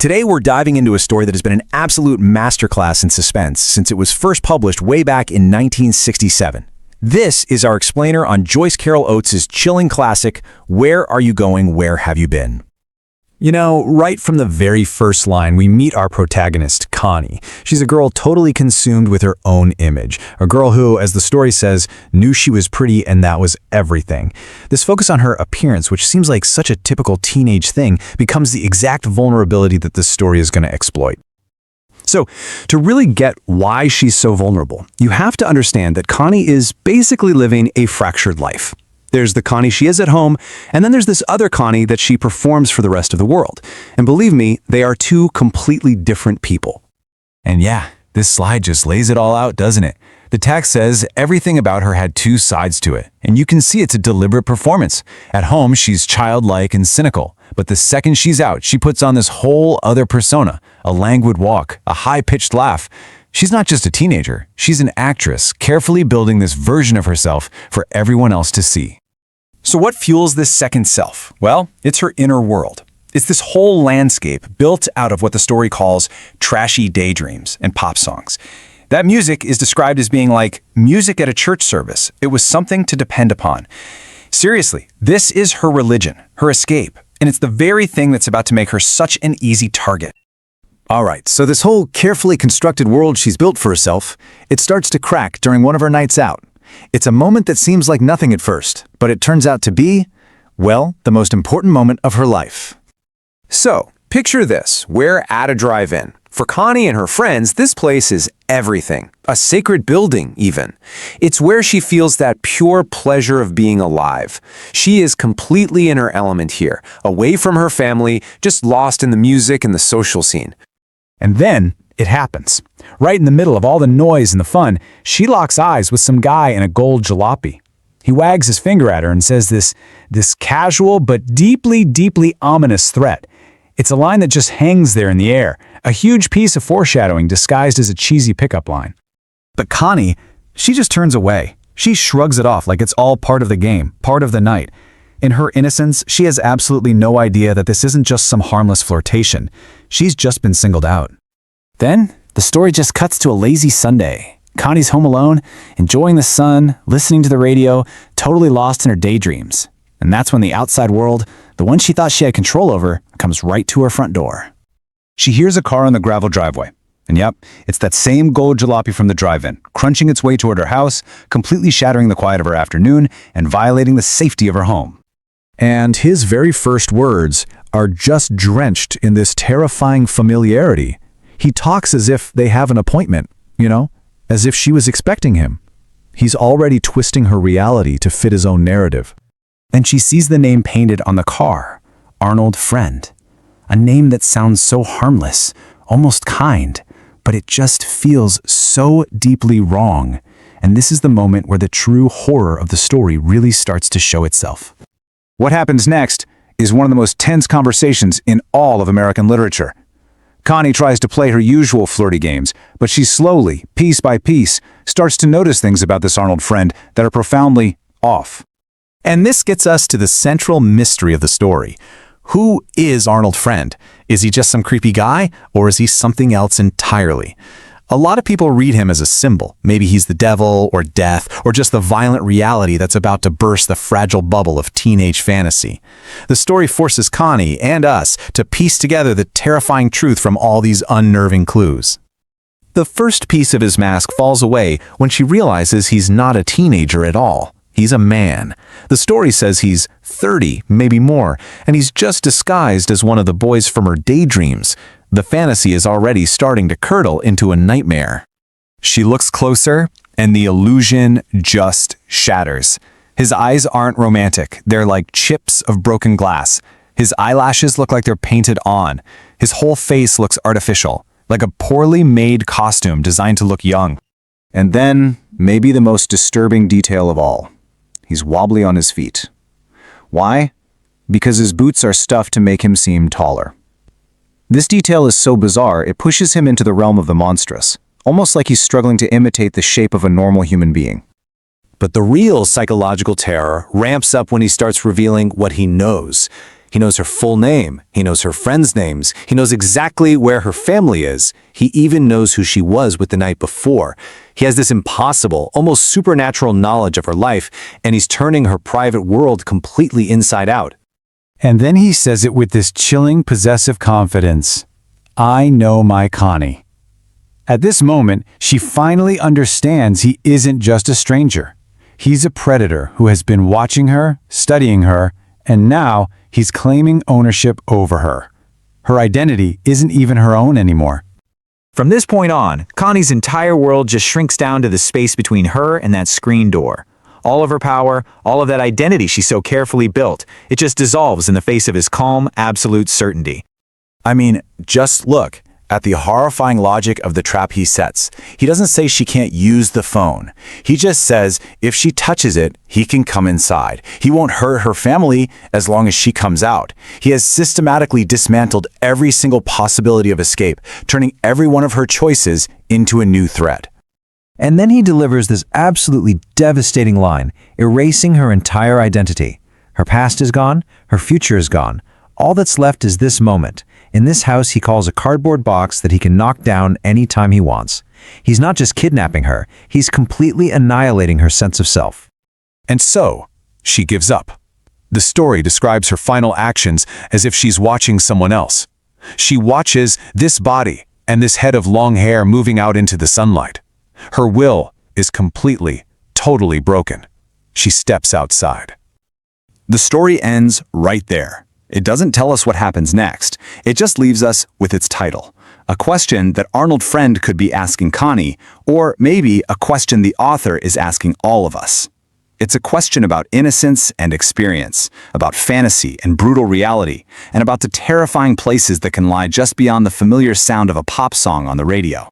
Today we're diving into a story that has been an absolute masterclass in suspense since it was first published way back in 1967. This is our explainer on Joyce Carol Oates' chilling classic, Where Are You Going, Where Have You Been? You know, right from the very first line, we meet our protagonist, Connie. She's a girl totally consumed with her own image. A girl who, as the story says, knew she was pretty and that was everything. This focus on her appearance, which seems like such a typical teenage thing, becomes the exact vulnerability that this story is going to exploit. So, to really get why she's so vulnerable, you have to understand that Connie is basically living a fractured life. There's the Connie she is at home, and then there's this other Connie that she performs for the rest of the world. And believe me, they are two completely different people. And yeah, this slide just lays it all out, doesn't it? The text says everything about her had two sides to it, and you can see it's a deliberate performance. At home, she's childlike and cynical, but the second she's out, she puts on this whole other persona, a languid walk, a high-pitched laugh. She's not just a teenager, she's an actress, carefully building this version of herself for everyone else to see. So what fuels this second self? Well, it's her inner world. It's this whole landscape built out of what the story calls trashy daydreams and pop songs. That music is described as being like music at a church service. It was something to depend upon. Seriously, this is her religion, her escape, and it's the very thing that's about to make her such an easy target. All right, so this whole carefully constructed world she's built for herself, it starts to crack during one of her nights out. It's a moment that seems like nothing at first, but it turns out to be, well, the most important moment of her life. So, picture this. We're at a drive-in. For Connie and her friends, this place is everything. A sacred building, even. It's where she feels that pure pleasure of being alive. She is completely in her element here, away from her family, just lost in the music and the social scene. And then it happens. Right in the middle of all the noise and the fun, she locks eyes with some guy in a gold jalopy. He wags his finger at her and says this casual but deeply, deeply ominous threat. It's a line that just hangs there in the air, a huge piece of foreshadowing disguised as a cheesy pickup line. But Connie, she just turns away. She shrugs it off like it's all part of the game, part of the night. In her innocence, she has absolutely no idea that this isn't just some harmless flirtation. She's just been singled out. Then, the story just cuts to a lazy Sunday. Connie's home alone, enjoying the sun, listening to the radio, totally lost in her daydreams. And that's when the outside world, the one she thought she had control over, comes right to her front door. She hears a car on the gravel driveway. And yep, it's that same gold jalopy from the drive-in, crunching its way toward her house, completely shattering the quiet of her afternoon and violating the safety of her home. And his very first words are just drenched in this terrifying familiarity. He talks as if they have an appointment, as if she was expecting him. He's already twisting her reality to fit his own narrative. And she sees the name painted on the car, Arnold Friend. A name that sounds so harmless, almost kind, but it just feels so deeply wrong. And this is the moment where the true horror of the story really starts to show itself. What happens next is one of the most tense conversations in all of American literature. Connie tries to play her usual flirty games, but she slowly, piece by piece, starts to notice things about this Arnold Friend that are profoundly off. And this gets us to the central mystery of the story. Who is Arnold Friend? Is he just some creepy guy, or is he something else entirely? A lot of people read him as a symbol. Maybe he's the devil, or death, or just the violent reality that's about to burst the fragile bubble of teenage fantasy. The story forces Connie and us to piece together the terrifying truth from all these unnerving clues. The first piece of his mask falls away when she realizes he's not a teenager at all. He's a man. The story says he's 30, maybe more, and he's just disguised as one of the boys from her daydreams. The fantasy is already starting to curdle into a nightmare. She looks closer, and the illusion just shatters. His eyes aren't romantic. They're like chips of broken glass. His eyelashes look like they're painted on. His whole face looks artificial, like a poorly made costume designed to look young. And then, maybe the most disturbing detail of all. He's wobbly on his feet. Why? Because his boots are stuffed to make him seem taller. This detail is so bizarre, it pushes him into the realm of the monstrous, almost like he's struggling to imitate the shape of a normal human being. But the real psychological terror ramps up when he starts revealing what he knows. He knows her full name. He knows her friends' names. He knows exactly where her family is. He even knows who she was with the night before. He has this impossible, almost supernatural knowledge of her life, and he's turning her private world completely inside out. And then he says it with this chilling, possessive confidence. I know my Connie. At this moment, she finally understands he isn't just a stranger. He's a predator who has been watching her, studying her, and now he's claiming ownership over her. Her identity isn't even her own anymore. From this point on, Connie's entire world just shrinks down to the space between her and that screen door. All of her power, all of that identity she so carefully built, it just dissolves in the face of his calm, absolute certainty. I mean, just look at the horrifying logic of the trap he sets. He doesn't say she can't use the phone. He just says if she touches it, he can come inside. He won't hurt her family as long as she comes out. He has systematically dismantled every single possibility of escape, turning every one of her choices into a new threat. And then he delivers this absolutely devastating line, erasing her entire identity. Her past is gone, her future is gone. All that's left is this moment. In this house he calls a cardboard box that he can knock down anytime he wants. He's not just kidnapping her, he's completely annihilating her sense of self. And so, she gives up. The story describes her final actions as if she's watching someone else. She watches this body and this head of long hair moving out into the sunlight. Her will is completely, totally broken. She steps outside. The story ends right there. It doesn't tell us what happens next. It just leaves us with its title, a question that Arnold Friend could be asking Connie, or maybe a question the author is asking all of us. It's a question about innocence and experience, about fantasy and brutal reality, and about the terrifying places that can lie just beyond the familiar sound of a pop song on the radio.